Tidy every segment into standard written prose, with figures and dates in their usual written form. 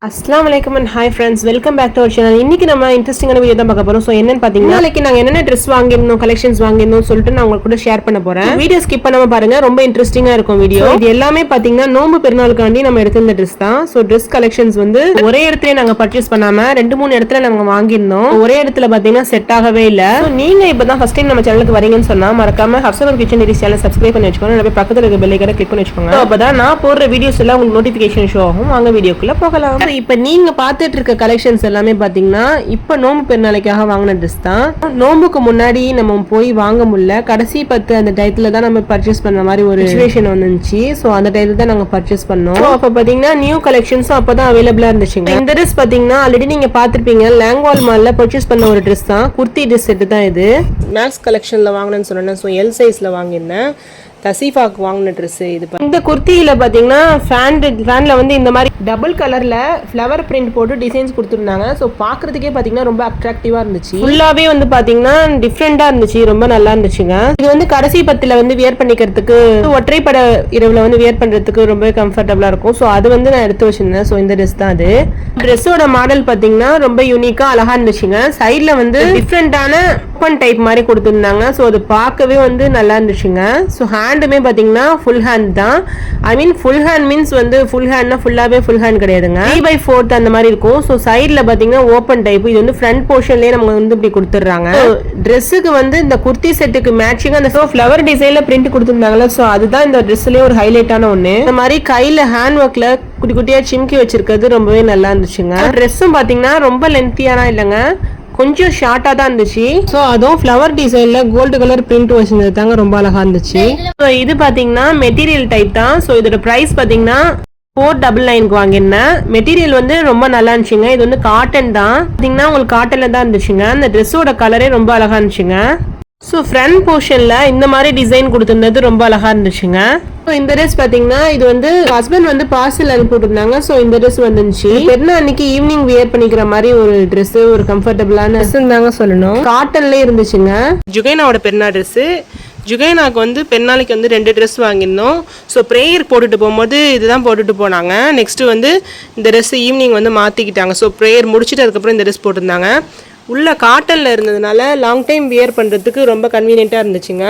அஸ்ஸலாமு அலைக்கும் and hi friends, welcome back to our channel. இன்னைக்கு நம்ம இன்ட்ரெஸ்டிங்கான வீடியோ தான் பார்க்க போறோம். ஸோ என்னன்னு பார்த்தீங்கன்னா, நாளைக்கு நாங்கள் என்னென்ன ட்ரெஸ் வாங்கியிருந்தோம், கலெக்ஷன்ஸ் வாங்கியிருந்தோம் சொல்லிட்டு நான் உங்களுக்கு கூட ஷேர் பண்ண போறேன். வீடியோ ஸ்கிப் பண்ணாம பாருங்க, ரொம்ப இன்ட்ரெஸ்டிங்கா இருக்கும் வீடியோ. இது எல்லாமே பார்த்தீங்கன்னா நோம்பு பெருநாளுக்காண்டி நம்ம எடுத்திருந்த ட்ரெஸ் தான். ஸோ ட்ரெஸ் கலெக்ஷன்ஸ் வந்து ஒரே இடத்துல நாங்கள் பர்ச்சேஸ் பண்ணாம 2-3 இடத்துல நாங்கள் வாங்கியிருந்தோம். ஒரே இடத்துல பார்த்தீங்கன்னா செட் ஆகவே இல்லை. நீங்க இப்பதான் ஃபர்ஸ்ட் டைம் நம்ம சேனலுக்கு வரீங்கன்னு சொன்னா மறக்காம ஹப்சனூர் கிச்சன் டீரிஸ் சேனல் சப்ஸ்கிரைப் பண்ணி வச்சுக்கோங்க. நிறைய பக்கத்தில் இருக்க பெல் ஐகானை கிளிக் பண்ணி வச்சுக்கோங்க. அப்பதான் நான் போடுற வீடியோஸ் எல்லாம் உங்களுக்கு நோட்டிபிகேஷன் ஷோ ஆகும். வாங்க வீடியோக்குள்ள போகலாம். இப்போ நீங்க பார்த்துட்டு இருக்க கலெக்ஷன்ஸ் எல்லாமே பாத்தீங்கன்னா இப்ப நோம்பு பெருநாளைக்காக வாங்கின ட்ரெஸ் தான். நோம்புக்கு முன்னாடி நம்ம போய் வாங்க முடியல, கடைசி 10 அந்த டயத்துல தான் நம்ம பர்ச்சேஸ் பண்ண மாதிரி ஒரு சிச்சுவேஷன் வந்துச்சு. ஸோ அந்த டயத்துல தான் நாங்க பர்ச்சேஸ் பண்ணோம். அப்ப பாத்தீங்கன்னா நியூ கலெக்ஷன்ஸும் அப்பதான் அவைலபிளா இருந்துச்சுங்க. இந்த ட்ரெஸ் பாத்தீங்கன்னா ஆல்ரெடி நீங்க பாத்திருப்பீங்க, லாங்வால் மால்ல பர்ச்சேஸ் பண்ண ஒரு ட்ரெஸ் தான். குர்த்தி ட்ரெஸ் செட் தான் இது. மேக்ஸ் கலெக்ஷன்ல வாங்கினேன்னு சொன்னேன். ஸோ எல் சைஸ்ல வாங்கியிருந்தேன். தசீஃபாக்கு வாங்கின ட்ரெஸ் இது. இந்த குர்த்தியில பாத்தீங்கன்னா ஃபேன்ல வந்து இந்த மாதிரி டபுள் கலர்ல ஃப்ளவர் பிரிண்ட் போட்டு டிசைன்ஸ் கொடுத்துருந்தாங்க. ஸோ பாக்குறதுக்கே பாத்தீங்கன்னா ரொம்ப அட்ராக்டிவா இருந்துச்சு. ஃபுல்லாவே வந்து பாத்தீங்கன்னா டிஃப்ரெண்டா இருந்துச்சு, ரொம்ப நல்லா இருந்துச்சுங்க. இது வந்து கடைசி 10ல வந்து வியர் பண்ணிக்கிறதுக்கு, ஒற்றைப்பட இரவுல வந்து வியர் பண்றதுக்கு ரொம்ப கம்ஃபர்டபுளா இருக்கும். ஸோ அது வந்து நான் எடுத்து வச்சிருந்தேன். ஸோ இந்த ட்ரெஸ் தான் அது. ட்ரெஸ்ஸோட மாடல் பாத்தீங்கன்னா ரொம்ப யூனிக்கா அழகா இருந்துச்சுங்க. சைட்ல வந்து டிஃப்ரெண்டான ஓப்பன் டைப் மாதிரி கொடுத்துருந்தாங்க. ஸோ அது பார்க்கவே வந்து நல்லா இருந்துச்சுங்க. ஸோ ஹேண்டுமே பாத்தீங்கன்னா ஃபுல் ஹேண்ட் தான். ஐ மீன் ஃபுல் ஹேண்ட் மீன்ஸ் வந்து ஃபுல் ஹேண்ட்னா ஃபுல்லாவே ஃபுல் ஹேண்ட் கிடையாதுங்க, 3/4 அந்த மாதிரி இருக்கும். ஸோ சைட்ல பாத்தீங்கன்னா ஓப்பன் டைப். இது வந்து ஃப்ரண்ட் போர்ஷன்லயே நமக்கு வந்து இப்படி கொடுத்துட்றாங்க. ட்ரெஸ்ஸுக்கு வந்து இந்த குர்த்தி செட்டுக்கு மேட்சிங் அந்த ஃப்ளவர் டிசைன்ல பிரிண்ட் கொடுத்துருந்தாங்களா. ஸோ அதுதான் இந்த ட்ரெஸ்லயே ஒரு ஹைலைட்டான ஒண்ணு. இந்த மாதிரி கையில ஹேண்ட் ஒர்க்ல குட்டி குட்டியா சிம்கி வச்சிருக்கிறது ரொம்பவே நல்லா இருந்துச்சுங்க. ட்ரெஸ்ஸும் பாத்தீங்கன்னா ரொம்ப லென்த்தியானா இல்லைங்க, கொஞ்சம் ஷார்ட்டா தான் இருந்துச்சு. ஸோ அதுவும் ஃப்ளவர் டிசைன்ல கோல்டு கலர் பிரிண்ட் வச்சிருந்தது தாங்க ரொம்ப அழகா இருந்துச்சு. ஸோ இது பாத்தீங்கன்னா மெட்டீரியல் டைப் தான். ஸோ இதோட பிரைஸ் பாத்தீங்கன்னா 499 வாங்கியிருந்தேன். மெட்டீரியல் வந்து ரொம்ப நல்லா இருந்துச்சுங்க. இது வந்து காட்டன் தான். பாத்தீங்கன்னா உங்களுக்கு காட்டன்ல தான் இருந்துச்சுங்க. அந்த ட்ரெஸ்ஸோட கலரே ரொம்ப அழகா இருந்துச்சுங்க. ஸோ ஃப்ரண்ட் போர்ஷன்ல இந்த மாதிரி டிசைன் கொடுத்துருந்தது ரொம்ப அழகா இருந்துச்சுங்க. ஸோ இந்த ட்ரெஸ் பாத்தீங்கன்னா இது வந்து ஹஸ்பண்ட் வந்து பார்சல் அனுப்பிவிட்டுருந்தாங்க. ஸோ இந்த ட்ரெஸ் வந்துச்சு. பெருனா அன்னைக்கு ஈவினிங் வியர் பண்ணிக்கிற மாதிரி ஒரு ட்ரெஸ், ஒரு கம்ஃபர்டபுளான ட்ரெஸ் தாங்க சொல்லணும். காட்டன்ல இருந்துச்சுங்க. ஜுகைனாவோட பெருனா ட்ரெஸ். ஜுகைனாக்கு வந்து பெருநாளைக்கு வந்து 2 ட்ரெஸ் வாங்கியிருந்தோம். ஸோ ப்ரேயர் போட்டுட்டு போகும்போது இதுதான் போட்டுட்டு போனாங்க. நெக்ஸ்ட் வந்து இந்த ட்ரெஸ் ஈவினிங் வந்து மாற்றிக்கிட்டாங்க. ஸோ ப்ரேயர் முடிச்சுட்டு அதுக்கப்புறம் இந்த ட்ரெஸ் போட்டிருந்தாங்க. உள்ள காட்டனில் இருந்ததுனால லாங் டைம் வியர் பண்ணுறதுக்கு ரொம்ப கன்வீனியண்ட்டாக இருந்துச்சுங்க.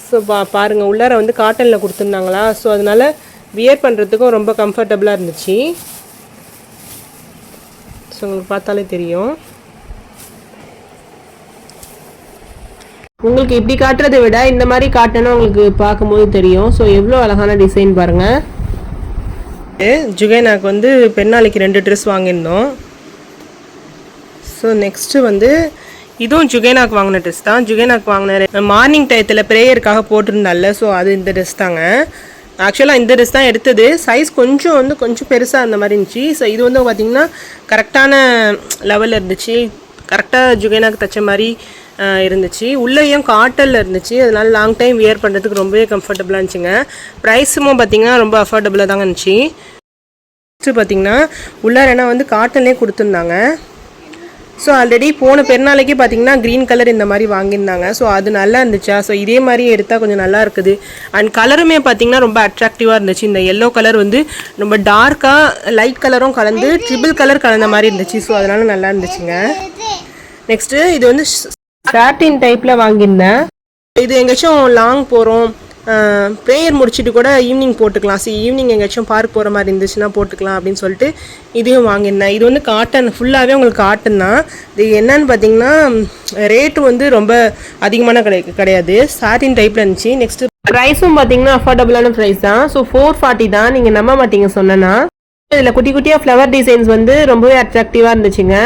ஸோ பாருங்கள், உள்ளார வந்து காட்டனில் கொடுத்துருந்தாங்களா. ஸோ அதனால் வியர் பண்ணுறதுக்கும் ரொம்ப கம்ஃபர்டபுளாக இருந்துச்சு. ஸோ உங்களுக்கு பார்த்தாலே தெரியும். உங்களுக்கு இப்படி காட்டுறதை விட இந்த மாதிரி காட்டணும் உங்களுக்கு பார்க்கும்போது தெரியும். ஸோ எவ்வளோ அழகான டிசைன் பாருங்கள். ஜுகைனாக்கு வந்து பெருநாளைக்கு 2 ட்ரெஸ் வாங்கியிருந்தோம். ஸோ நெக்ஸ்ட்டு வந்து இதுவும் ஜுகைனாக்கு வாங்கின ட்ரெஸ் தான். ஜுகைனாக்கு வாங்கின மார்னிங் டயத்தில் ப்ரேயருக்காக போட்டிருந்தால. ஸோ அது இந்த ட்ரெஸ் தாங்க. ஆக்சுவலாக இந்த ட்ரெஸ் தான் எடுத்தது. சைஸ் கொஞ்சம் பெருசாக அந்த மாதிரி இருந்துச்சு. ஸோ இது வந்து பார்த்திங்கன்னா கரெக்டான லெவலில் இருந்துச்சு. கரெக்டாக ஜுகைனாக்கு தைச்ச மாதிரி இருந்துச்சு. உள்ளேயும் காட்டனில் இருந்துச்சு. அதனால லாங் டைம் வியர் பண்ணுறதுக்கு ரொம்பவே கம்ஃபர்டபுளாக இருந்துச்சுங்க. ப்ரைஸும் பார்த்திங்கன்னா ரொம்ப அஃபோர்டபுளாக தாங்க இருந்துச்சு. நெக்ஸ்ட்டு பார்த்திங்கன்னா உள்ளாரனா வந்து காட்டன்லேயே கொடுத்துருந்தாங்க. ஸோ ஆல்ரெடி போன பெருநாளைக்கு பார்த்தீங்கன்னா க்ரீன் கலர் இந்த மாதிரி வாங்கியிருந்தாங்க. ஸோ அது நல்லா இருந்துச்சா. ஸோ இதே மாதிரி எடுத்தால் கொஞ்சம் நல்லா இருக்குது. அண்ட் கலருமே பார்த்தீங்கன்னா ரொம்ப அட்ராக்டிவாக இருந்துச்சு. இந்த எல்லோ கலர் வந்து ரொம்ப டார்க்காக லைட் கலரும் கலந்து ட்ரிபிள் கலர் கலந்த மாதிரி இருந்துச்சு. ஸோ அதனால நல்லா இருந்துச்சுங்க. நெக்ஸ்ட்டு இது வந்து சாட்டின் டைப்பில் வாங்கியிருந்தேன். இது எங்கேயாச்சும் லாங் போகிறோம், ப்ரேயர் முடிச்சுட்டு கூட ஈவினிங் போட்டுக்கலாம். ஈவினிங் எங்கேயாச்சும் பார்க் போகிற மாதிரி இருந்துச்சுன்னா போட்டுக்கலாம் அப்படின்னு சொல்லிட்டு இதையும் வாங்கியிருந்தேன். இது வந்து காட்டன், ஃபுல்லாகவே உங்களுக்கு காட்டன் தான். இது என்னன்னு பார்த்தீங்கன்னா ரேட்டு வந்து ரொம்ப அதிகமான கிடையாது, சாட்டின் டைப்பில் இருந்துச்சு. நெக்ஸ்ட்டு ப்ரைஸும் பார்த்தீங்கன்னா அஃபோர்டபுளான ப்ரைஸ் தான். ஸோ 440 தான். நீங்கள் நம்ப மாட்டீங்க சொன்னேன்னா. இதில் குட்டி குட்டியாக ஃப்ளவர் டிசைன்ஸ் வந்து ரொம்பவே அட்ராக்டிவாக இருந்துச்சுங்க.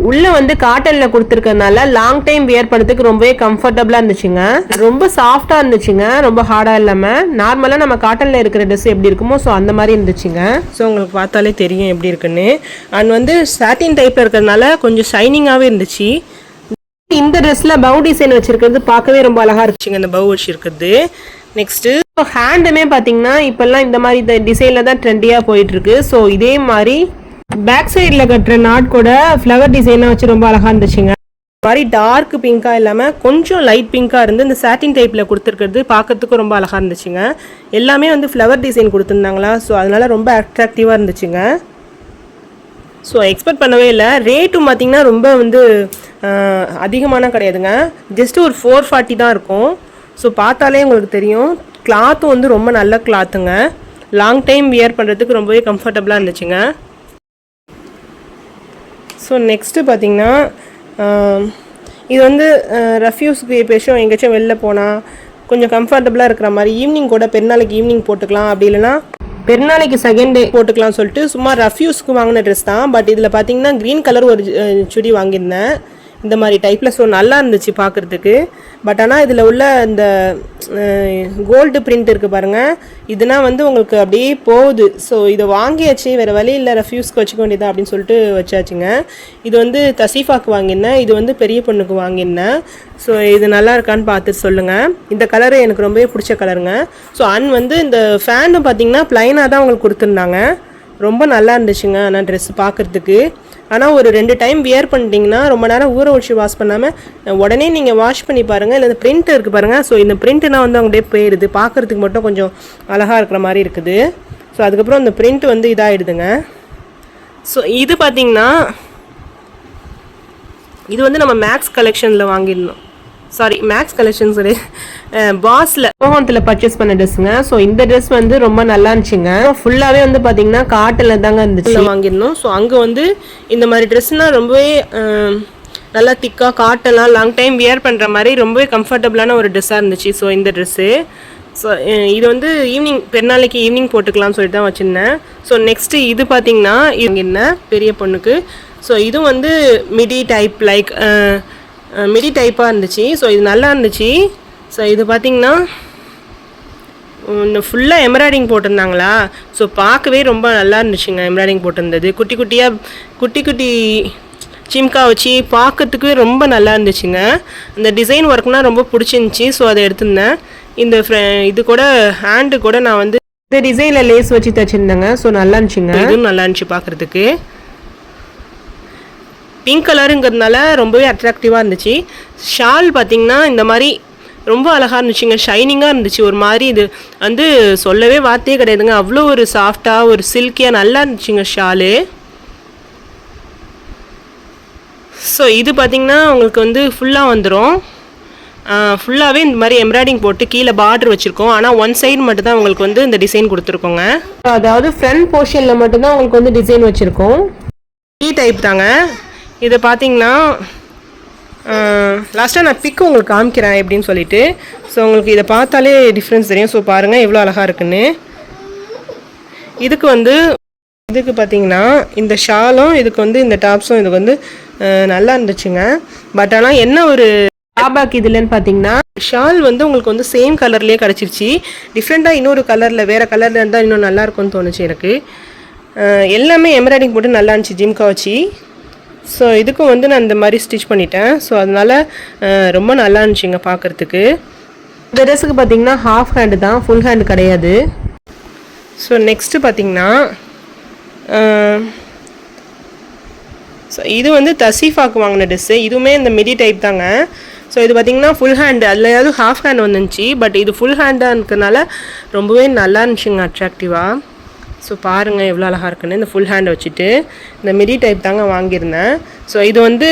உள்ள வந்து காட்டன்ல கொடுத்துருக்கறதுனால லாங் டைம் வியர் பண்ணுறதுக்கு ரொம்பவே கம்ஃபர்டபுளா இருந்துச்சுங்க. ரொம்ப சாஃப்டா இருந்துச்சுங்க, ரொம்ப ஹார்டா இல்லாம. நார்மலா நம்ம காட்டன்ல இருக்கிற ட்ரெஸ் எப்படி இருக்குமோ ஸோ அந்த மாதிரி இருந்துச்சுங்க. ஸோ உங்களுக்கு பார்த்தாலே தெரியும் எப்படி இருக்குன்னு. அண்ட் வந்து சாட்டின் டைப்ல இருக்கிறதுனால கொஞ்சம் ஷைனிங்காகவே இருந்துச்சு. இந்த ட்ரெஸ்ல பவு டிசைன் வச்சிருக்கிறது பார்க்கவே ரொம்ப அழகா இருந்துச்சுங்க, இந்த பவு வச்சிருக்கிறது. நெக்ஸ்ட் ஹேண்டுமே பார்த்தீங்கன்னா இப்பெல்லாம் இந்த மாதிரி டிசைன்ல தான் ட்ரெண்டியா போயிட்டு இருக்கு. ஸோ இதே மாதிரி பேக் சைடில் கட்டுற நாட் கூட ஃப்ளவர் டிசைனாக வச்சு ரொம்ப அழகாக இருந்துச்சுங்க. மாதிரி டார்க் பிங்காக இல்லாமல் கொஞ்சம் லைட் பிங்காக இருந்து இந்த சாட்டின் டைப்பில் கொடுத்துருக்கிறது பார்க்கறதுக்கு ரொம்ப அழகாக இருந்துச்சுங்க. எல்லாமே வந்து ஃப்ளவர் டிசைன் கொடுத்துருந்தாங்களா. ஸோ அதனால ரொம்ப அட்ராக்டிவாக இருந்துச்சுங்க. ஸோ எக்ஸ்பெக்ட் பண்ணவே இல்லை. ரேட்டும் பார்த்திங்கன்னா ரொம்ப வந்து அதிகமான கிடையாதுங்க, ஜஸ்ட்டு ஒரு 440 தான் இருக்கும். ஸோ பார்த்தாலே உங்களுக்கு தெரியும். கிளாத்தும் வந்து ரொம்ப நல்ல கிளாத்துங்க, லாங் டைம் வியர் பண்ணுறதுக்கு ரொம்பவே கம்ஃபர்டபுளாக இருந்துச்சுங்க. ஸோ நெக்ஸ்ட்டு பார்த்திங்கன்னா இது வந்து ரஃப்யூஸ்க்கு எப்போச்சும் எங்கேயாச்சும் வெளில போனால் கொஞ்சம் கம்ஃபர்டபுளாக இருக்கிற மாதிரி ஈவினிங் கூட பெருநாளைக்கு ஈவினிங் போட்டுக்கலாம், அப்படி இல்லைனா பெருநாளைக்கு செகண்ட் டே போட்டுக்கலாம் சொல்லிட்டு சும்மா ரஃப்யூஸ்க்கு வாங்கின ட்ரெஸ் தான். பட் இதில் பார்த்தீங்கன்னா க்ரீன் கலர் ஒரு சுடி வாங்கியிருந்தேன் இந்த மாதிரி டைப்பில். ஸோ நல்லா இருந்துச்சு பார்க்குறதுக்கு. பட் ஆனால் இதில் உள்ள இந்த கோல்டு பிரிண்ட் இருக்குது பாருங்கள், இதுனா வந்து உங்களுக்கு அப்படியே போகுது. ஸோ இதை வாங்கியாச்சு, வேறு வழி இல்லை, ரெஃப்யூஸ்க்கு வச்சுக்க வேண்டியதான் அப்படின்னு சொல்லிட்டு வச்சாச்சுங்க. இது வந்து தசீஃபாக்கு வாங்கியிருந்தேன், இது வந்து பெரிய பொண்ணுக்கு வாங்கியிருந்தேன். ஸோ இது நல்லா இருக்கான்னு பார்த்துட்டு சொல்லுங்கள். இந்த கலரு எனக்கு ரொம்பவே பிடிச்ச கலருங்க. ஸோ வந்து இந்த ஃபேனு பார்த்திங்கன்னா ப்ளைனாக தான் உங்களுக்கு கொடுத்துருந்தாங்க, ரொம்ப நல்லா இருந்துச்சுங்க. ஆனால் ட்ரெஸ்ஸு பார்க்குறதுக்கு ஆனால் ஒரு 2 டைம் வியர் பண்ணிட்டீங்கன்னா ரொம்ப நேரம் ஊற வச்சு வாஷ் பண்ணாமல் உடனே நீங்கள் வாஷ் பண்ணி பாருங்கள். இல்லை இந்த பிரிண்ட் இருக்குது பாருங்கள், ஸோ இந்த பிரிண்ட்டுனா வந்து அவங்கள்டே போயிடுது, பார்க்குறதுக்கு மட்டும் கொஞ்சம் அழகாக இருக்கிற மாதிரி இருக்குது. ஸோ அதுக்கப்புறம் இந்த பிரிண்ட் வந்து இதாகிடுதுங்க. ஸோ இது பார்த்திங்கன்னா இது வந்து நம்ம மேக்ஸ் கலெக்ஷனில் வாங்கிடணும், சாரி மேக்ஸ் கலெக்ஷன் சரி பாஸில் மோகத்தில் பர்ச்சேஸ் பண்ண ட்ரெஸ்ஸுங்க. ஸோ இந்த ட்ரெஸ் வந்து ரொம்ப நல்லா இருந்துச்சுங்க. ஃபுல்லாகவே வந்து பார்த்தீங்கன்னா காட்டனில் தாங்க இருந்துச்சு வாங்கிடணும். ஸோ அங்கே வந்து இந்த மாதிரி ட்ரெஸ்னால் ரொம்பவே நல்லா திக்காக காட்டன்லாம் லாங் டைம் வியர் பண்ணுற மாதிரி ரொம்பவே கம்ஃபர்டபுளான ஒரு ட்ரெஸ்ஸாக இருந்துச்சு. ஸோ இந்த ட்ரெஸ்ஸு ஸோ இது வந்து ஈவினிங் பெருநாளைக்கு ஈவினிங் போட்டுக்கலாம்னு சொல்லிட்டு தான் வச்சுருந்தேன். ஸோ நெக்ஸ்ட்டு இது பார்த்திங்கன்னா இது என்ன பெரிய பொண்ணுக்கு. ஸோ இது வந்து மிடி டைப் லைக் மிடி டைப்பாக இருந்துச்சு. ஸோ இது நல்லா இருந்துச்சு. ஸோ இது பார்த்திங்கன்னா இந்த ஃபுல்லாக எம்ப்ராய்டிங் போட்டிருந்தாங்களா, ஸோ பார்க்கவே ரொம்ப நல்லா இருந்துச்சுங்க. எம்ப்ராய்டிங் போட்டிருந்தது குட்டி குட்டியாக குட்டி சிம்கா வச்சு பார்க்கறதுக்கு ரொம்ப நல்லா இருந்துச்சுங்க. அந்த டிசைன் ஒர்க்னால் ரொம்ப பிடிச்சிருந்துச்சி. ஸோ அதை எடுத்திருந்தேன். இந்த இது கூட ஹேண்டு கூட நான் வந்து இந்த டிசைனில் லேஸ் வச்சு தைச்சிருந்தேங்க. ஸோ நல்லா இருந்துச்சுங்க, இதுவும் நல்லா இருந்துச்சு பார்க்குறதுக்கு. பிங்க் கலருங்கிறதுனால ரொம்பவே அட்ராக்டிவாக இருந்துச்சு. ஷால் பார்த்திங்கன்னா இந்த மாதிரி ரொம்ப அழகாக இருந்துச்சுங்க, ஷைனிங்காக இருந்துச்சு. ஒரு மாதிரி இது வந்து சொல்லவே வார்த்தையே கிடையாதுங்க, அவ்வளோ ஒரு சாஃப்டாக ஒரு சில்கியாக நல்லா இருந்துச்சுங்க ஷாலு. ஸோ இது பார்த்திங்கன்னா உங்களுக்கு வந்து ஃபுல்லாக வந்துடும், ஃபுல்லாகவே இந்த மாதிரி எம்ப்ராய்டிங் போட்டு கீழே பார்டர் வச்சுருக்கோம். ஆனால் ஒன் சைடு மட்டும் தான் உங்களுக்கு வந்து இந்த டிசைன் கொடுத்துருக்கோங்க. அதாவது ஃப்ரண்ட் போர்ஷனில் மட்டும்தான் உங்களுக்கு வந்து டிசைன் வச்சுருக்கோம். டைப் தாங்க இதை பார்த்தீங்கன்னா லாஸ்ட்டாக நான் பிக்கு உங்களுக்கு காமிக்கிறேன் எப்படின்னு சொல்லிட்டு. ஸோ உங்களுக்கு இதை பார்த்தாலே டிஃப்ரென்ஸ் தெரியும். ஸோ பாருங்கள் எவ்வளோ அழகாக இருக்குன்னு. இதுக்கு வந்து இதுக்கு பார்த்தீங்கன்னா இந்த ஷாலும் இதுக்கு வந்து இந்த டாப்ஸும் இதுக்கு வந்து நல்லா இருந்துச்சுங்க. பட் ஆனால் என்ன ஒரு டாபாக் இதுலன்னு பார்த்தீங்கன்னா ஷால் வந்து உங்களுக்கு வந்து சேம் கலர்லேயே கிடச்சிருச்சு. டிஃப்ரெண்ட்டாக இன்னொரு கலரில் வேறு கலரில் இருந்தால் இன்னும் நல்லாயிருக்கும்னு தோணுச்சு எனக்கு. எல்லாமே எம்ப்ராய்டிங் போட்டு நல்லா இருந்துச்சு ஜிம்கா வச்சு. ஸோ இதுக்கும் வந்து நான் இந்த மாதிரி ஸ்டிச் பண்ணிட்டேன். ஸோ அதனால் ரொம்ப நல்லா இருந்துச்சுங்க பார்க்குறதுக்கு. இந்த ட்ரெஸ்ஸுக்கு பார்த்திங்கன்னா ஹாஃப் ஹேண்டு தான், ஃபுல் ஹேண்டு கிடையாது. ஸோ நெக்ஸ்ட்டு பார்த்திங்கன்னா ஸோ இது வந்து தசீஃபாக்கு வாங்கின ட்ரெஸ்ஸு, இதுவுமே இந்த மிடி டைப் தாங்க. ஸோ இது பார்த்திங்கன்னா ஃபுல் ஹேண்டு, அதுலையாவது ஹாஃப் ஹேண்ட் வந்துருந்துச்சு. பட் இது ஃபுல் ஹேண்டாக இருக்கிறதுனால ரொம்பவே நல்லா இருந்துச்சுங்க அட்ராக்டிவாக. ஸோ பாருங்கள் எவ்வளோ அழகாக இருக்குன்னு. இந்த ஃபுல் ஹேண்டை வச்சுட்டு இந்த மிடி டைப் தாங்க வாங்கியிருந்தேன். ஸோ இது வந்து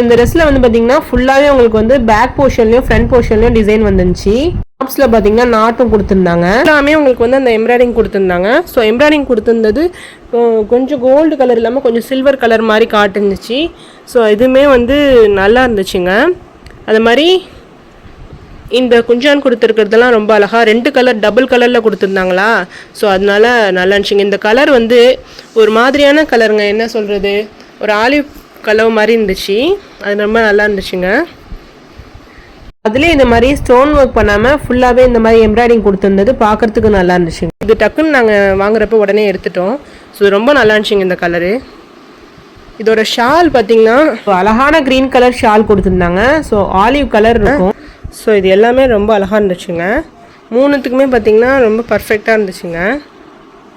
இந்த ட்ரெஸ்ஸில் வந்து பார்த்திங்கன்னா ஃபுல்லாகவே உங்களுக்கு வந்து பேக் போர்ஷன்லேயும் ஃப்ரண்ட் போர்ஷன்லேயும் டிசைன் வந்துருந்துச்சு. டாப்ஸில் பார்த்திங்கன்னா நாட்டும் கொடுத்துருந்தாங்க. எல்லாமே உங்களுக்கு வந்து அந்த எம்ப்ராய்டிங் கொடுத்துருந்தாங்க. ஸோ எம்ப்ராய்டிங் கொடுத்துருந்தது கொஞ்சம் கோல்டு கலர் இல்லாமல் கொஞ்சம் சில்வர் கலர் மாதிரி காட்டுருந்துச்சு. ஸோ இதுவுமே வந்து நல்லா இருந்துச்சுங்க. அது மாதிரி இந்த குஞ்சான் கொடுத்துருக்கிறதெல்லாம் ரொம்ப அழகாக 2 கலர் டபுள் கலரில் கொடுத்துருந்தாங்களா. ஸோ அதனால நல்லா இருந்துச்சுங்க. இந்த கலர் வந்து ஒரு மாதிரியான கலருங்க, என்ன சொல்கிறது, ஒரு ஆலிவ் கலர் மாதிரி இருந்துச்சு. அது ரொம்ப நல்லா இருந்துச்சுங்க. அதுலேயே இந்த மாதிரி ஸ்டோன் ஒர்க் பண்ணாமல் ஃபுல்லாகவே இந்த மாதிரி எம்ப்ராய்டிங் கொடுத்துருந்தது பார்க்குறதுக்கு நல்லா இருந்துச்சுங்க. இது டக்குன்னு நாங்கள் வாங்குறப்ப உடனே எடுத்துட்டோம். ஸோ ரொம்ப நல்லா இருந்துச்சுங்க இந்த கலரு. இதோட ஷால் பார்த்திங்கன்னா அழகான க்ரீன் கலர் ஷால் கொடுத்துருந்தாங்க. ஸோ ஆலிவ் கலர் இருக்கும். ஸோ இது எல்லாமே ரொம்ப அழகாக இருந்துச்சுங்க. 3த்துக்குமே பார்த்திங்கன்னா ரொம்ப பர்ஃபெக்டாக இருந்துச்சுங்க.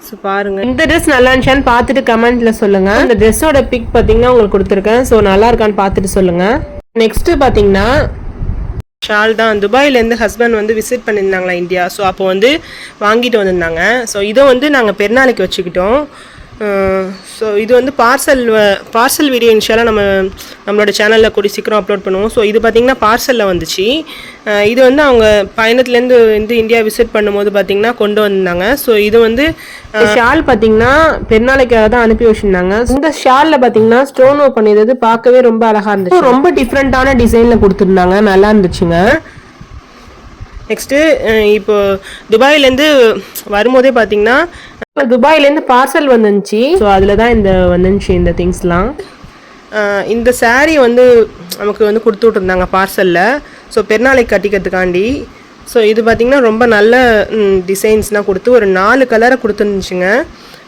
ஸோ பாருங்கள் இந்த ட்ரெஸ் நல்லா இருந்துச்சான்னு பார்த்துட்டு கமெண்ட்டில் சொல்லுங்கள். இந்த ட்ரெஸ்ஸோட பிக் பார்த்திங்கன்னா உங்களுக்கு கொடுத்துருக்கேன். ஸோ நல்லா இருக்கான்னு பார்த்துட்டு சொல்லுங்கள். நெக்ஸ்ட்டு பார்த்திங்கன்னா ஷால் தான் துபாயிலேருந்து ஹஸ்பண்ட் வந்து விசிட் பண்ணியிருந்தாங்களா இந்தியா. ஸோ அப்போ வந்து வாங்கிட்டு வந்திருந்தாங்க. ஸோ இதை வந்து நாங்கள் பெருநாளைக்கு வச்சுக்கிட்டோம். ஸோ இது வந்து பார்சல் வீடியோ இன்ஷாலாக நம்மளோட சேனலில் கூடி சீக்கிரம் அப்லோட் பண்ணுவோம். ஸோ இது பார்த்திங்கன்னா பார்சலில் வந்துச்சு. இது வந்து அவங்க பயணத்துலேருந்து இந்தியா விசிட் பண்ணும்போது பார்த்திங்கன்னா கொண்டு வந்தாங்க. ஸோ இது வந்து ஷால் பார்த்திங்கன்னா பெருநாளைக்காக தான் அனுப்பி வச்சுருந்தாங்க. இந்த ஷாலில் பார்த்திங்கன்னா ஸ்டோன் ஒர்க் பண்ணியது பார்க்கவே ரொம்ப அழகாக இருந்துச்சு. ரொம்ப டிஃப்ரெண்ட்டான டிசைனில் கொடுத்துருந்தாங்க, நல்லா இருந்துச்சுங்க. நெக்ஸ்ட்டு இப்போ துபாயிலேருந்து வரும்போதே பார்த்தீங்கன்னா துபாயிலேருந்து பார்சல் வந்துச்சு. ஸோ அதில் தான் வந்துச்சு இந்த திங்ஸ்லாம். இந்த சாரீ வந்து நமக்கு வந்து கொடுத்து விட்ருந்தாங்க பார்சலில். ஸோ பெருநாளைக்கு கட்டிக்கிறதுக்காண்டி. ஸோ இது பார்த்திங்கன்னா ரொம்ப நல்ல டிசைன்ஸ்லாம் கொடுத்து ஒரு 4 கலரை கொடுத்துருந்துச்சுங்க.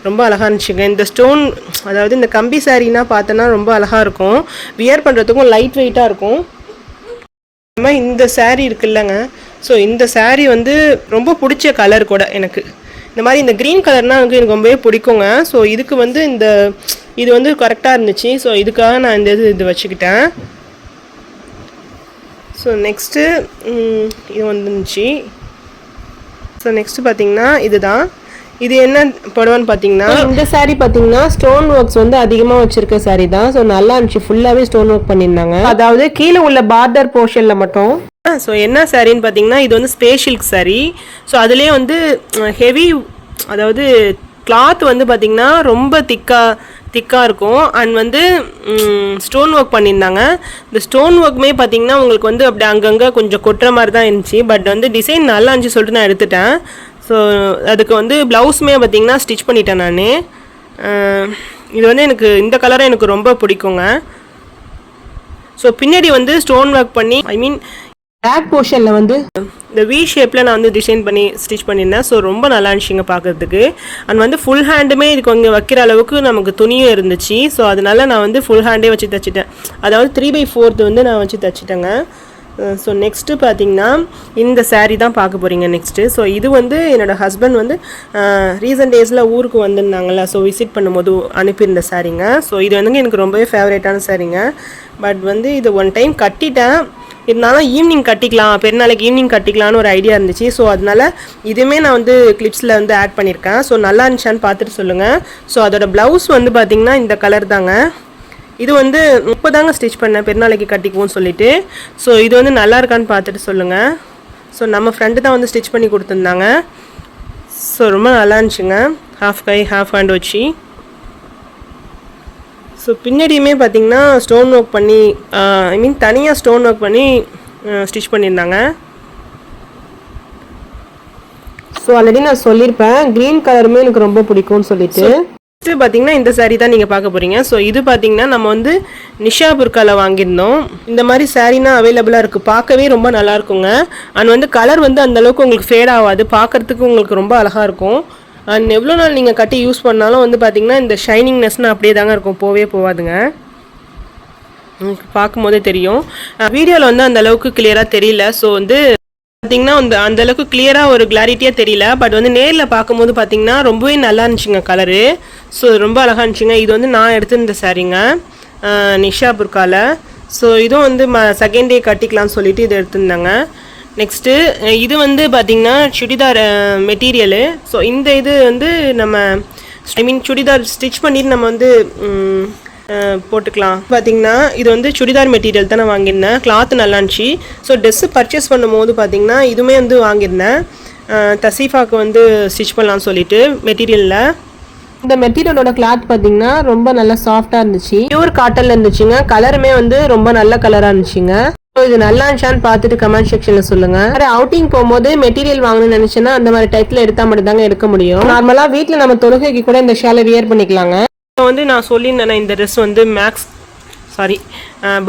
ரொம்ப அழகாக இருந்துச்சுங்க. இந்த ஸ்டோன் அதாவது இந்த கம்பி சாரீனா பார்த்தோன்னா ரொம்ப அழகாக இருக்கும், வியர் பண்ணுறதுக்கும் லைட் வெயிட்டாக இருக்கும். இந்த சாரீ இருக்குல்லங்க, ஸோ இந்த சாரீ வந்து ரொம்ப பிடிச்ச கலர் கூட எனக்கு. இந்த மாதிரி இந்த க்ரீன் கலர்னால் எனக்கு ரொம்பவே பிடிக்குங்க. ஸோ இதுக்கு வந்து இது வந்து கரெக்டாக இருந்துச்சு. ஸோ இதுக்காக நான் இது வச்சுக்கிட்டேன். ஸோ நெக்ஸ்ட்டு இது வந்துருந்துச்சு. ஸோ நெக்ஸ்ட்டு பார்த்திங்கன்னா இதுதான். இது என்ன படம்னு பார்த்தீங்கன்னா இந்த சாரீ பார்த்தீங்கன்னா ஸ்டோன் ஒர்க்ஸ் வந்து அதிகமாக வச்சிருக்க சாரீ தான். ஸோ நல்லா இருந்துச்சு, ஃபுல்லாகவே ஸ்டோன் ஒர்க் பண்ணியிருந்தாங்க. அதாவது கீழே உள்ள பார்டர் போர்ஷனில் மட்டும். ஸோ என்ன சாரின்னு பார்த்தீங்கன்னா இது வந்து ஸ்பேஷியல் சாரீ. ஸோ அதுலேயே வந்து ஹெவி, அதாவது கிளாத் வந்து பார்த்திங்கன்னா ரொம்ப திக்காக இருக்கும். அண்ட் வந்து ஸ்டோன் ஒர்க் பண்ணியிருந்தாங்க. இந்த ஸ்டோன் ஒர்க்குமே பார்த்திங்கன்னா உங்களுக்கு வந்து அப்படி அங்கங்கே கொஞ்சம் கொட்டுற மாதிரி தான் இருந்துச்சு. பட் வந்து டிசைன் நல்லா இருந்துச்சு சொல்லிட்டு நான் எடுத்துட்டேன். ஸோ அதுக்கு வந்து ப்ளவுஸுமே பார்த்திங்கன்னா ஸ்டிச் பண்ணிட்டேன் நான். இது வந்து எனக்கு இந்த கலரை எனக்கு ரொம்ப பிடிக்குங்க. ஸோ பின்னாடி வந்து ஸ்டோன் ஒர்க் பண்ணி பேக் போர்ஷனில் வந்து இந்த வி ஷேப்பில் நான் வந்து டிசைன் பண்ணி ஸ்டிச் பண்ணியிருந்தேன். ஸோ ரொம்ப நல்லா இருந்துச்சுங்க பார்க்குறதுக்கு. அண்ட் வந்து ஃபுல் ஹேண்டுமே இதுக்கு இங்கே வைக்கிற அளவுக்கு நமக்கு துணியும் இருந்துச்சு. ஸோ அதனால நான் வந்து ஃபுல் ஹேண்டே வச்சு தைச்சிட்டேன். அதாவது 3/4 வந்து நான் வச்சு தைச்சிட்டேங்க. ஸோ நெக்ஸ்ட்டு பார்த்திங்கன்னா இந்த சாரீ தான் பார்க்க போகிறீங்க நெக்ஸ்ட்டு. ஸோ இது வந்து என்னோடய ஹஸ்பண்ட் வந்து ரீசன்ட் டேஸில் ஊருக்கு வந்திருந்தாங்கள்ல, ஸோ விசிட் பண்ணும்போது அனுப்பியிருந்த சாரீங்க. ஸோ இது வந்து எனக்கு ரொம்பவே ஃபேவரேட்டான சாரீங்க. பட் வந்து இது ஒன் டைம் கட்டிட்டேன், இருந்தாலும் ஈவினிங் கட்டிக்கலாம், பெருநாளைக்கு ஈவினிங் கட்டிக்கலான்னு ஒரு ஐடியா இருந்துச்சு. ஸோ அதனால் இதுவுமே நான் வந்து கிளிப்ஸில் வந்து ஆட் பண்ணியிருக்கேன். ஸோ நல்லா இருந்துச்சான்னு பார்த்துட்டு சொல்லுங்கள். ஸோ அதோடய ப்ளவுஸ் வந்து பார்த்திங்கன்னா இந்த கலர் தாங்க. இது வந்து இப்போ தாங்க ஸ்டிச் பண்ணேன் பெருநாளைக்கு கட்டிக்குவோன்னு சொல்லிட்டு. ஸோ இது வந்து நல்லா இருக்கான்னு பார்த்துட்டு சொல்லுங்கள். ஸோ நம்ம ஃப்ரெண்டு தான் வந்து ஸ்டிச் பண்ணி கொடுத்துருந்தாங்க. ஸோ ரொம்ப நல்லா இருந்துச்சுங்க, ஹாஃப் கை ஹாஃப் ஹேண்ட் வச்சு. ஸோ பின்னாடியுமே பார்த்திங்கன்னா ஸ்டோன் ஒர்க் பண்ணி தனியாக ஸ்டோன் ஒர்க் பண்ணி ஸ்டிச் பண்ணியிருந்தாங்க. ஸோ ஆல்ரெடி நான் சொல்லியிருப்பேன் க்ரீன் கலருமே எனக்கு ரொம்ப பிடிக்கும்னு சொல்லிட்டு. நெக்ஸ்ட்டு பார்த்திங்கன்னா இந்த சாரீ தான் நீங்கள் பார்க்க போகிறீங்க. ஸோ இது பார்த்திங்கன்னா நம்ம வந்து நிஷா புர்காவில் வாங்கியிருந்தோம். இந்த மாதிரி சாரீனா அவைலபிளாக இருக்குது, பார்க்கவே ரொம்ப நல்லாயிருக்குங்க. அண்ட் வந்து கலர் வந்து அந்தளவுக்கு உங்களுக்கு ஃபேட் ஆகாது, பார்க்குறதுக்கு உங்களுக்கு ரொம்ப அழகாக இருக்கும். அண்ட் எவ்வளோ நாள் நீங்கள் கட்டி யூஸ் பண்ணாலும் வந்து பார்த்திங்கன்னா இந்த ஷைனிங்னஸ்னால் அப்படியே தாங்க இருக்கும், போகாதுங்க. உங்களுக்கு பார்க்கும்போதே தெரியும். வீடியோவில் வந்து அந்தளவுக்கு கிளியராக தெரியல. ஸோ வந்து பார்த்திங்கன்னா அந்தளவுக்கு கிளியராக ஒரு கிளாரிட்டியாக தெரியல. பட் வந்து நேரில் பார்க்கும்போது பார்த்திங்கன்னா ரொம்பவே நல்லா இருந்துச்சுங்க கலரு. ஸோ ரொம்ப அழகாக இருந்துச்சுங்க. இது வந்து நான் எடுத்திருந்த சாரீங்க நிஷா புர்காவில். ஸோ இதுவும் வந்து செகண்ட் டே கட்டிக்கலாம்னு சொல்லிட்டு இது எடுத்திருந்தாங்க. நெக்ஸ்ட்டு இது வந்து பார்த்திங்கன்னா சுடிதார் மெட்டீரியலு. ஸோ இந்த இது வந்து நம்ம சுடிதார் ஸ்டிச் பண்ணிட்டு நம்ம வந்து போட்டுக்கலாம். பார்த்திங்கன்னா இது வந்து சுடிதார் மெட்டீரியல் தான் நான் வாங்கியிருந்தேன், கிளாத் நல்லா இருந்துச்சு. ஸோ ட்ரெஸ்ஸு பர்ச்சேஸ் பண்ணும்போது பார்த்திங்கன்னா இதுவுமே வந்து வாங்கியிருந்தேன், தசீஃபாவுக்கு வந்து ஸ்டிச் பண்ணலான்னு சொல்லிட்டு மெட்டீரியலில். இந்த மெட்டீரியலோட கிளாத் பார்த்திங்கன்னா ரொம்ப நல்லா சாஃப்டாக இருந்துச்சு, பியூர் காட்டனில் இருந்துச்சுங்க. கலருமே வந்து ரொம்ப நல்ல கலராக இருந்துச்சுங்க. ஸோ இது நல்லா இருந்துச்சான்னு பார்த்துட்டு கமெண்ட் செக்ஷனில் சொல்லுங்கள். வேறு அவுட்டிங் போகும்போது மெட்டீரியல் வாங்கணும்னு நினச்சேன்னா அந்த மாதிரி டைப்பில் எடுத்தால் மட்டும் தாங்க எடுக்க முடியும். நார்மலாக வீட்டில் நம்ம தொழுகைக்கு கூட இந்த ஷாலை வியர் பண்ணிக்கலாங்க. வந்து நான் சொல்லியிருந்தேன் இந்த ட்ரெஸ் வந்து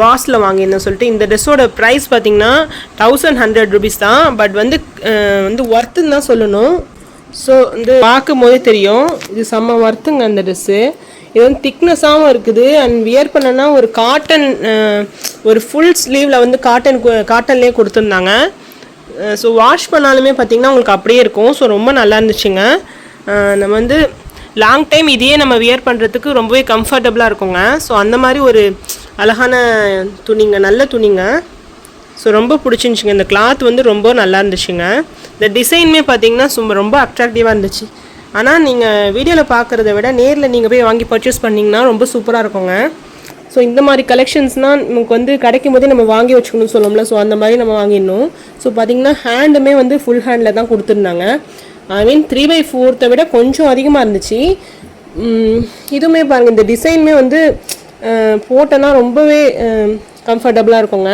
பாஸில் வாங்கியிருந்தேன் சொல்லிட்டு. இந்த ட்ரெஸ்ஸோட ப்ரைஸ் பார்த்திங்கன்னா 1100 rupees தான். பட் வந்து ஒர்த்துன்னு தான் சொல்லணும். ஸோ வந்து பார்க்கும் போதே தெரியும் இது செம்ம ஒர்த்துங்க அந்த ட்ரெஸ்ஸு. இது வந்து திக்னஸாகவும் இருக்குது. அண்ட் வியர் பண்ணனா ஒரு காட்டன், ஒரு ஃபுல் ஸ்லீவில் வந்து காட்டன்லேயே கொடுத்துருந்தாங்க. ஸோ வாஷ் பண்ணாலுமே பார்த்திங்கன்னா உங்களுக்கு அப்படியே இருக்கும். ஸோ ரொம்ப நல்லா இருந்துச்சுங்க. நம்ம வந்து லாங் டைம் இதையே நம்ம வியர் பண்ணுறதுக்கு ரொம்பவே கம்ஃபர்டபுளாக இருக்குங்க. ஸோ அந்த மாதிரி ஒரு அழகான துணிங்க, நல்ல துணிங்க. ஸோ ரொம்ப பிடிச்சிருந்துச்சிங்க. இந்த கிளாத் வந்து ரொம்ப நல்லா இருந்துச்சுங்க. இந்த டிசைனுமே பார்த்திங்கன்னா ரொம்ப அட்ராக்டிவாக இருந்துச்சு. ஆனால் நீங்கள் வீடியோவில் பார்க்குறத விட நேரில் நீங்கள் போய் வாங்கி பர்ச்சேஸ் பண்ணிங்கன்னா ரொம்ப சூப்பராக இருக்குங்க. ஸோ இந்த மாதிரி கலெக்ஷன்ஸ்னால் நமக்கு வந்து கிடைக்கும் போதே நம்ம வாங்கி வச்சுக்கணும்னு சொல்லணும்ல. ஸோ அந்த மாதிரி நம்ம வாங்கிடணும். ஸோ பார்த்திங்கன்னா ஹேண்டுமே வந்து ஃபுல் ஹேண்டில் தான் கொடுத்துருந்தாங்க. ஐ மீன் 3/4 விட கொஞ்சம் அதிகமாக இருந்துச்சு. இதுவுமே பாருங்கள், இந்த டிசைனுமே வந்து போட்டோன்னா ரொம்பவே கம்ஃபர்டபுளாக இருக்குங்க.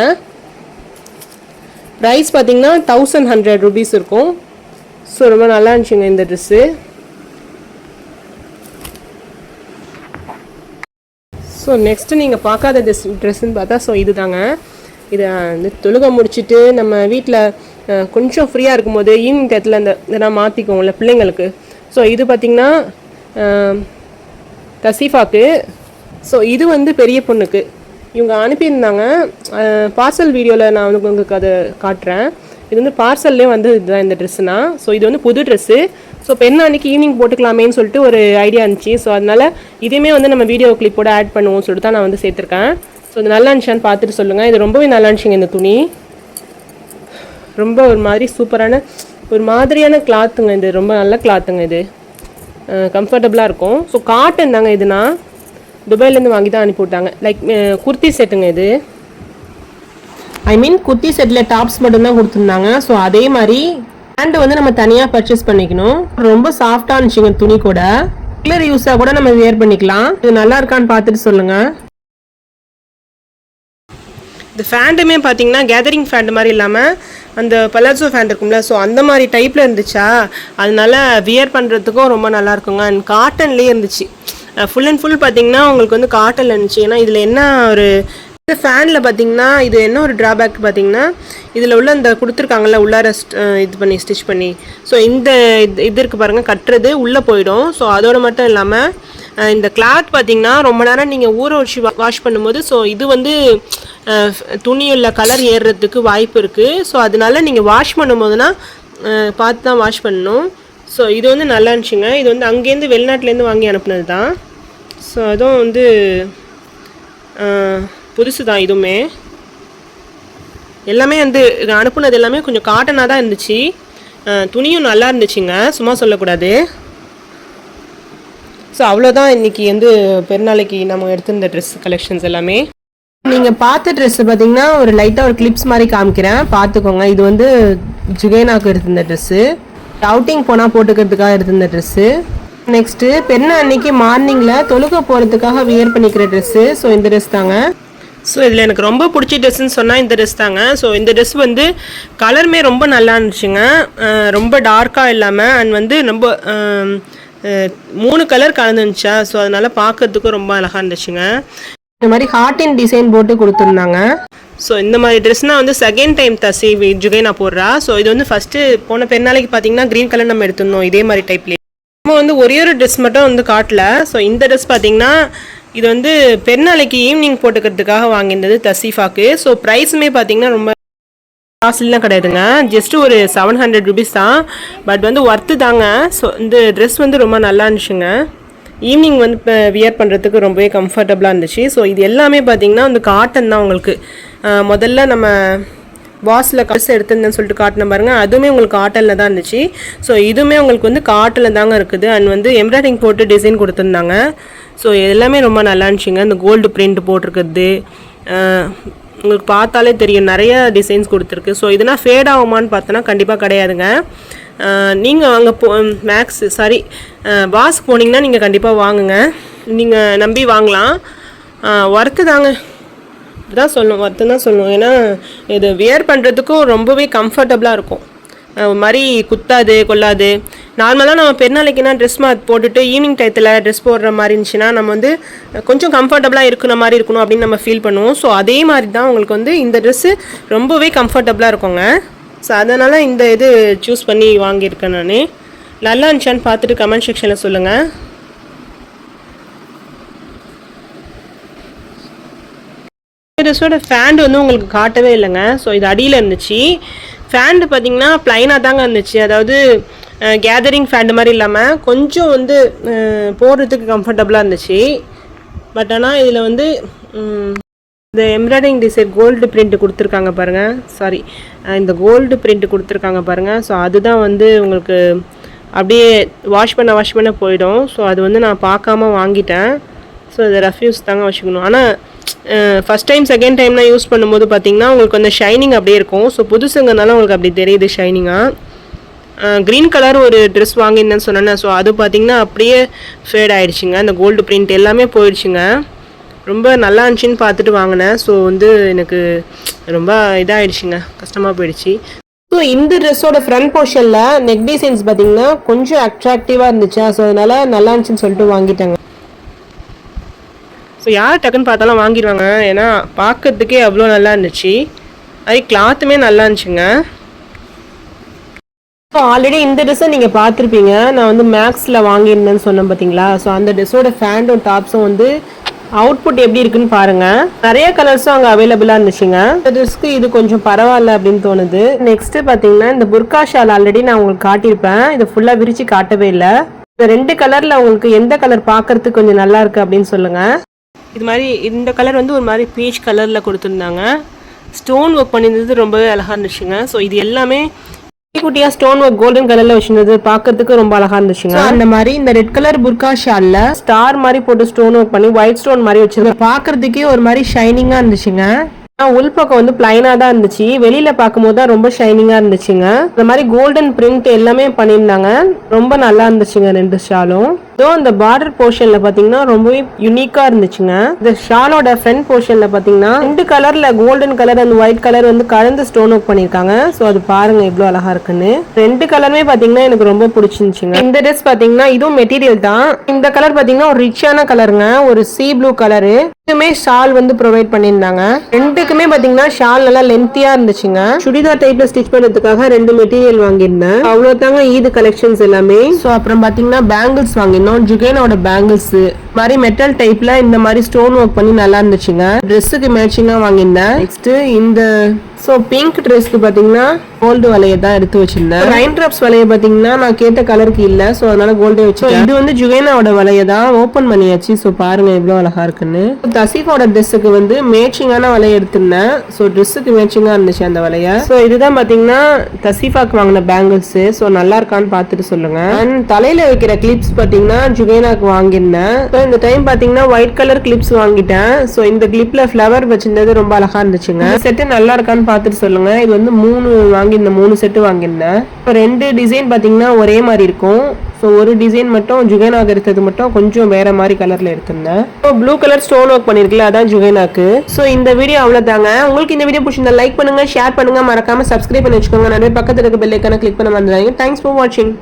ப்ரைஸ் பார்த்திங்கன்னா 1100 rupees இருக்கும். ஸோ ரொம்ப நல்லா இருந்துச்சுங்க இந்த ட்ரெஸ்ஸு. ஸோ நெக்ஸ்ட்டு நீங்கள் பார்க்காத ட்ரெஸ்ஸுன்னு பார்த்தா ஸோ இது தாங்க. இதை வந்து தொழுகை முடிச்சுட்டு நம்ம வீட்டில் கொஞ்சம் ஃப்ரீயாக இருக்கும்போது ஈவினிங் டயத்தில் இந்த இதெல்லாம் மாற்றிக்குவோம்ல பிள்ளைங்களுக்கு. ஸோ இது பார்த்திங்கன்னா தசீஃபாக்கு. ஸோ இது வந்து பெரிய பொண்ணுக்கு இவங்க அனுப்பியிருந்தாங்க. பார்சல் வீடியோவில் நான் வந்து உங்களுக்கு அதை காட்டுறேன். இது வந்து பார்சல்லே வந்து இதுதான் இந்த ட்ரெஸ்ஸுனா. ஸோ இது வந்து புது ட்ரெஸ்ஸு. ஸோ பெண்ணு அன்றைக்கி ஈவினிங் போட்டுக்கலாமேன்னு சொல்லிட்டு ஒரு ஐடியா இருந்துச்சு. ஸோ அதனால் இதையுமே வந்து நம்ம வீடியோ கிளிப்போட ஆட் பண்ணுவோம்னு சொல்லிட்டு தான் நான் வந்து சேர்த்துருக்கேன். ஸோ இது நல்லா இருந்துச்சான்னு பார்த்துட்டு சொல்லுங்கள். இது ரொம்பவே நல்லா இருந்துச்சுங்க. இந்த துணி ரொம்ப ஒரு மாதிரி சூப்பரான ஒரு மாதிரியான கிளாத்துங்க. இது ரொம்ப நல்ல கிளாத்துங்க. இது கம்ஃபர்டபுளாக இருக்கும். ஸோ காட்டன் தாங்க. இதுனா துபாயிலேருந்து வாங்கி தான் அனுப்பிவிட்டாங்க. லைக் குர்த்தி செட்டுங்க இது. ஐ மீன் குர்த்தி செட்டில் டாப்ஸ் மட்டும்தான் கொடுத்துருந்தாங்க. ஸோ அதே மாதிரி பேண்ட் வந்து நம்ம தனியாக பர்ச்சேஸ் பண்ணிக்கணும். ரொம்ப சாஃப்டாக இருந்துச்சுங்க துணி கூட. ரெகுலர் யூஸாக கூட நம்ம வேர் பண்ணிக்கலாம். இது நல்லா இருக்கான்னு பார்த்துட்டு சொல்லுங்கள். இந்த ஃபேண்ட்டுமே பார்த்தீங்கன்னா கேதரிங் ஃபேண்ட் மாதிரி இல்லாமல் அந்த பலாசோ ஃபேண்ட் இருக்கும்ல, ஸோ அந்த மாதிரி டைப்பில் இருந்துச்சா, அதனால வியர் பண்ணுறதுக்கும் ரொம்ப நல்லா இருக்குங்க. அண்ட் காட்டன்லேயே இருந்துச்சு. ஃபுல் அண்ட் ஃபுல் பார்த்தீங்கன்னா உங்களுக்கு வந்து காட்டனில் இருந்துச்சு. ஏன்னா இதில் என்ன ஒரு இந்த ஃபேனில் பார்த்தீங்கன்னா இது என்ன ஒரு ட்ராபேக் பார்த்தீங்கன்னா, இதில் உள்ள இந்த கொடுத்துருக்காங்கல்ல உள்ளார இது பண்ணி ஸ்டிச் பண்ணி, ஸோ இந்த இது இருக்குது பாருங்கள், கட்டுறது உள்ளே போயிடும். ஸோ அதோடு மட்டும் இல்லாமல் இந்த கிளாத் பார்த்திங்கன்னா ரொம்ப நேரம் நீங்கள் ஊற வச்சு வாஷ் பண்ணும்போது ஸோ இது வந்து துணியில் கலர் ஏறுறதுக்கு வாய்ப்பு இருக்குது. ஸோ அதனால நீங்கள் வாஷ் பண்ணும்போதுனா பார்த்து தான் வாஷ் பண்ணணும். ஸோ இது வந்து நல்லா இருந்துச்சுங்க. இது வந்து அங்கேருந்து வெளிநாட்டிலேருந்து வாங்கி அனுப்புனது தான். ஸோ அதுவும் வந்து புதுசு தான். இதுவுமே எல்லாமே வந்து அனுப்புனது எல்லாமே கொஞ்சம் காட்டனாக தான் இருந்துச்சு. துணியும் நல்லா இருந்துச்சுங்க, சும்மா சொல்லக்கூடாது. ஸோ அவ்வளோதான் இன்றைக்கி வந்து பெருநாளைக்கு நம்ம எடுத்திருந்த ட்ரெஸ் கலெக்ஷன்ஸ் எல்லாமே. நீங்கள் பார்த்த ட்ரெஸ்ஸு பார்த்தீங்கன்னா ஒரு லைட்டாக ஒரு கிளிப்ஸ் மாதிரி காமிக்கிறேன், பார்த்துக்கோங்க. இது வந்து ஜுகேனாக்கு எடுத்திருந்த ட்ரெஸ்ஸு, அவுட்டிங் போனால் போட்டுக்கிறதுக்காக எடுத்திருந்த ட்ரெஸ்ஸு. நெக்ஸ்ட்டு பெண்ணு அன்னைக்கு மார்னிங்கில் தொழுகை போகிறதுக்காக வியர் பண்ணிக்கிற ட்ரெஸ்ஸு. ஸோ இந்த ட்ரெஸ் தாங்க. ஸோ இதில் எனக்கு ரொம்ப பிடிச்ச ட்ரெஸ்ஸுன்னு சொன்னால் இந்த ட்ரெஸ் தாங்க. ஸோ இந்த ட்ரெஸ் வந்து கலருமே ரொம்ப நல்லா இருந்துச்சுங்க. ரொம்ப டார்க்காக இல்லாமல் அண்ட் வந்து ரொம்ப 3 கலர் கலந்துருந்துச்சா, ஸோ அதனால் பார்க்கறதுக்கும் ரொம்ப அழகாக இருந்துச்சுங்க. இந்த மாதிரி ஹார்டின் டிசைன் போட்டு கொடுத்துருந்தாங்க. ஸோ இந்த மாதிரி ட்ரெஸ்னால் வந்து செகண்ட் டைம் தசி ஜுகேனா போடுறா. ஸோ இது வந்து ஃபஸ்ட்டு போன பெருநாளைக்கு பார்த்தீங்கன்னா க்ரீன் கலர் நம்ம எடுத்துருந்தோம் இதே மாதிரி டைப்லேயே. நம்ம வந்து ஒரே ஒரு ட்ரெஸ் மட்டும் வந்து காட்டல. ஸோ இந்த ட்ரெஸ் பார்த்தீங்கன்னா இது வந்து பெருநாளைக்கு ஈவினிங் போட்டுக்கிறதுக்காக வாங்கியிருந்தது தசீஃபாக்கு. ஸோ ப்ரைஸுமே பார்த்தீங்கன்னா ரொம்ப காஸ்ட்லிலாம் கிடையாதுங்க, ஜஸ்ட்டு ஒரு 700 rupees தான். பட் வந்து ஒர்த்து தாங்க. ஸோ இந்த ட்ரெஸ் வந்து ரொம்ப நல்லா இருந்துச்சுங்க. ஈவினிங் வந்து இப்போ வியர் பண்ணுறதுக்கு ரொம்பவே கம்ஃபர்டபுளாக இருந்துச்சு. ஸோ இது எல்லாமே பார்த்திங்கன்னா வந்து காட்டன் தான் உங்களுக்கு. முதல்ல நம்ம வாஸில் கலர்ஸ் எடுத்துருந்தேன்னு சொல்லிட்டு காட்டின பாருங்கள், அதுவுமே உங்களுக்கு காட்டனில் தான் இருந்துச்சு. ஸோ இதுவுமே உங்களுக்கு வந்து காட்டனில் தாங்க இருக்குது. அண்ட் வந்து எம்ப்ராய்டிங் போட்டு டிசைன் கொடுத்துருந்தாங்க. ஸோ எல்லாமே ரொம்ப நல்லா இருந்துச்சுங்க. இந்த கோல்டு பிரிண்ட் போட்டிருக்கிறது உங்களுக்கு பார்த்தாலே தெரியும், நிறைய டிசைன்ஸ் கொடுத்துருக்கு. ஸோ இதனால் ஃபேட் ஆகுமான்னு பார்த்தோன்னா கண்டிப்பாக கிடையாதுங்க. நீங்கள் அங்கே வாஸ்க்கு போனீங்கன்னா நீங்கள் கண்டிப்பாக வாங்குங்க, நீங்கள் நம்பி வாங்கலாம். ஒர்த்து தாங்க, இதுதான் சொல்லணும், ஒர்த்து தான் சொல்லணும். ஏன்னா இது வியர் பண்ணுறதுக்கும் ரொம்பவே கம்ஃபர்டபுளாக இருக்கும். ஒரு மாதிரி குத்தாது கொள்ளாது. நார்மலாக நம்ம பெருநாளைக்குன்னா ட்ரெஸ் போட்டுட்டு ஈவினிங் டயத்தில் ட்ரெஸ் போடுற மாதிரி இருந்துச்சுன்னா நம்ம வந்து கொஞ்சம் கம்ஃபர்டபுளாக இருக்கிற மாதிரி இருக்கணும் அப்படின்னு நம்ம ஃபீல் பண்ணுவோம். ஸோ அதே மாதிரி தான் உங்களுக்கு வந்து இந்த ட்ரெஸ்ஸு ரொம்பவே கம்ஃபர்டபுளாக இருக்குங்க. ஸோ அதனால் இந்த இது சூஸ் பண்ணி வாங்கியிருக்கேன் நான். நல்லா இருந்துச்சான்னு பார்த்துட்டு கமெண்ட் செக்ஷனில் சொல்லுங்கள். ட்ரெஸ்ஸோட ஃபேண்ட் வந்து உங்களுக்கு காட்டவே இல்லைங்க. ஸோ இது அடியில் இருந்துச்சு. ஃபேண்ட்டு பார்த்திங்கன்னா ப்ளைனாக தாங்க இருந்துச்சு. அதாவது கேதரிங் ஃபேண்ட் மாதிரி இல்லாமல் கொஞ்சம் வந்து போடுறதுக்கு கம்ஃபர்டபுளாக இருந்துச்சு. பட் ஆனால் இதில் வந்து இந்த எம்ப்ராய்டிங் டிசைன் கோல்டு பிரிண்ட் கொடுத்துருக்காங்க பாருங்கள், இந்த கோல்டு பிரிண்ட் கொடுத்துருக்காங்க பாருங்கள். ஸோ அதுதான் வந்து உங்களுக்கு அப்படியே வாஷ் பண்ண போயிடும். ஸோ அது வந்து நான் பார்க்காம வாங்கிட்டேன். ஸோ அதை ரெஃப்யூஸ் தாங்க வச்சுக்கணும். ஆனால் ஃபஸ்ட் டைம் செகண்ட் டைம்லாம் யூஸ் பண்ணும்போது பார்த்தீங்கன்னா உங்களுக்கு அந்த ஷைனிங் அப்படியே இருக்கும். ஸோ புதுசுங்கிறதுனால உங்களுக்கு அப்படி தெரியுது ஷைனிங்காக. க்ரீன் கலர் ஒரு ட்ரெஸ் வாங்கியிருந்தேன்னு சொன்னேன். ஸோ அது பார்த்தீங்கன்னா அப்படியே ஃபேட் ஆகிடுச்சிங்க. அந்த கோல்டு பிரிண்ட் எல்லாமே போயிடுச்சுங்க. ரொம்ப நல்லா இருந்துச்சின்னு பார்த்துட்டு வாங்கினேன். ஸோ வந்து எனக்கு ரொம்ப இதாகிடுச்சிங்க, கஷ்டமாக போயிடுச்சு. ஸோ இந்த ட்ரெஸ்ஸோட ஃப்ரண்ட் போர்ஷனில் நெக் டிசைன்ஸ் பார்த்தீங்கன்னா கொஞ்சம் அட்ராக்டிவாக இருந்துச்சா, ஸோ அதனால் நல்லா இருந்துச்சுன்னு சொல்லிட்டு வாங்கிட்டாங்க. ஸோ யார் டக்குன்னு பார்த்தாலும் வாங்கிடுவாங்க, ஏன்னா பார்க்கறதுக்கே அவ்வளோ நல்லா இருந்துச்சு. அது கிளாத்துமே நல்லா இருந்துச்சுங்க. ஸோ ஆல்ரெடி இந்த ட்ரெஸ்ஸை நீங்கள் பார்த்துருப்பீங்க, நான் வந்து மேக்ஸில் வாங்கியிருந்தேன்னு சொன்னேன் பார்த்தீங்களா. ஸோ அந்த ட்ரெஸ்ஸோட ஃபேண்டும் டாப்ஸும் வந்து அவுட்புட் எப்படி இருக்குன்னு பாருங்க. நிறைய கலர்ஸும் அங்கே அவைலபிளாக இருந்துச்சுங்க. இந்த ட்ரெஸ்க்கு இது கொஞ்சம் பரவாயில்ல அப்படின்னு தோணுது. நெக்ஸ்ட் பார்த்தீங்கன்னா இந்த புர்கா ஷால் ஆல்ரெடி நான் உங்களுக்கு காட்டியிருப்பேன். இதை ஃபுல்லாக விரிச்சு காட்டவே இல்லை. இந்த 2 கலரில் உங்களுக்கு எந்த கலர் பார்க்கறதுக்கு கொஞ்சம் நல்லா இருக்கு அப்படின்னு சொல்லுங்க. இது மாதிரி இந்த கலர் வந்து ஒரு மாதிரி பீச் கலரில் கொடுத்துருந்தாங்க. ஸ்டோன் ஒர்க் பண்ணியிருந்தது ரொம்பவே அழகாக இருந்துச்சுங்க. ஸோ இது எல்லாமே குட்டியா ஸ்டோன் ஒர்க் கோல்டன் கலர்ல வச்சிருந்தது பார்க்கறதுக்கு ரொம்ப அழகா இருந்துச்சுங்க. அந்த மாதிரி இந்த ரெட் கலர் புர்கா ஷால்ல ஸ்டார் மாதிரி போட்டு ஸ்டோன் ஒர்க் பண்ணி ஒயிட் ஸ்டோன் மாதிரி வச்சிருந்தது பார்க்கறதுக்கே ஒரு மாதிரி ஷைனிங்கா இருந்துச்சுங்க. உள்பக்கம் வந்து பிளைனா தான் இருந்துச்சு, வெளியில பார்க்கும்போது தான் ரொம்ப ஷைனிங்கா இருந்துச்சுங்க. இந்த மாதிரி கோல்டன் பிரிண்ட் எல்லாமே பண்ணியிருந்தாங்க, ரொம்ப நல்லா இருந்துச்சுங்க 2 ஷாலும். இதோ இந்த பார்டர் போர்ஷன்ல பாத்தீங்கன்னா ரொம்பவே யூனிக்கா இருந்துச்சுங்க. இந்த ஷாலோட ஃப்ரண்ட் போர்ஷன்ல பாத்தீங்கன்னா 2 கலர்ல golden colour and white colour வந்து கலந்து ஸ்டோன் ஒர்க் பண்ணிருக்காங்க. சோ அது பாருங்க எவ்வளவு அழகா இருக்குன்னு. 2 கலருமே பாத்தீங்கன்னா எனக்கு ரொம்ப பிடிச்சிருந்துச்சுங்க. இந்த ட்ரெஸ் பாத்தீங்கன்னா இதுவும் மெட்டீரியல் தான். இந்த கலர் பாத்தீங்கன்னா ஒரு ரிச்சான கலருங்க, ஒரு சீ ப்ளூ கலரு. இதுமே ஷால் வந்து ப்ரொவைட் பண்ணியிருந்தாங்க. 2க்குமே பாத்தீங்கன்னா ஷால் நல்லா லென்த்தியா இருந்துச்சுங்க. சுடிதார் டைப்ல ஸ்டிச் பண்றதுக்காக 2 மெட்டீரியல் வாங்கியிருந்தேன். அவ்வளவுதாங்க ஈது கலெக்ஷன்ஸ் எல்லாமே. சோ அப்புறம் பாத்தீங்கன்னா பேங்கிள்ஸ் வாங்கியிருந்தோம். ஜுகேனோட பேங்கிள்ஸ் மாதிரி மெட்டல் டைப்ல இந்த மாதிரி ஸ்டோன் ஒர்க் பண்ணி நல்லா இருந்துச்சுங்க. ட்ரெஸ்ஸுக்கு மேட்சிங்கா வாங்கியிருந்தேன். நெக்ஸ்ட் இந்த பிங்க் ட்ரெஸ்க்கு பாத்தீங்கன்னா கோல்டு வலையை தான் எடுத்து வச்சிருந்தேன். ரைன் டிராப்ஸ் வலையை பாத்தீங்கன்னா நான் கேட்ட கலருக்கு இல்ல, சோ அதனால கோல்டே வச்சு. இது வந்து ஜுகேனாவோட வலையை தான் ஓபன் பண்ணியாச்சு. சோ பாருங்க எவ்வளவு அழகா இருக்குன்னு. தசீஃபோட ட்ரெஸ்ஸுக்கு வந்து மேட்சிங்கான வலையை எடுத்திருந்தேன். சோ ட்ரெஸ்ஸுக்கு மேட்சிங்கா இருந்துச்சு அந்த வலைய. சோ இதுதான் பாத்தீங்கன்னா தசீஃபாக்கு வாங்கின பேங்கிள்ஸ். சோ நல்லா இருக்கான்னு பாத்துட்டு சொல்லுங்க. அண்ட் தலையில வைக்கிற கிளிப்ஸ் பாத்தீங்கன்னா ஜுகேனாக்கு வாங்கியிருந்தேன். இந்த டைம் பாத்தீங்கன்னா ஒயிட் கலர் கிளிப்ஸ் வாங்கிட்டேன். சோ இந்த கிளிப்ல ஃபிளவர் வச்சிருந்தது ரொம்ப அழகா இருந்துச்சுங்க. செட்டு நல்லா இருக்கான்னு பார்த்துட்டு சொல்லுங்க. இது வந்து 3 செட்டு வாங்கியிருந்தேன். இப்போ 2 டிசைன் பார்த்தீங்கன்னா ஒரே மாதிரி இருக்கும். ஸோ ஒரு டிசைன் மட்டும் ஜுகேனாக்கு எடுத்தது மட்டும் கொஞ்சம் வேற மாதிரி கலர்ல எடுத்திருந்தேன். இப்போ ப்ளூ கலர் ஸ்டோன் ஒர்க் பண்ணிருக்கல, அதான் ஜுகேனாக்கு. ஸோ இந்த வீடியோ அவ்வளோதாங்க. உங்களுக்கு இந்த வீடியோ பிடிச்சிருந்தா லைக் பண்ணுங்க, ஷேர் பண்ணுங்க, மறக்காம சப்ஸ்கிரைப் பண்ணி வச்சுக்கோங்க. நிறைய பக்கத்துல இருக்க பெல் ஐக்கான கிளிக் பண்ண மறந்துடாதீங்க. தேங்க்ஸ் ஃபார் வாட்சிங்.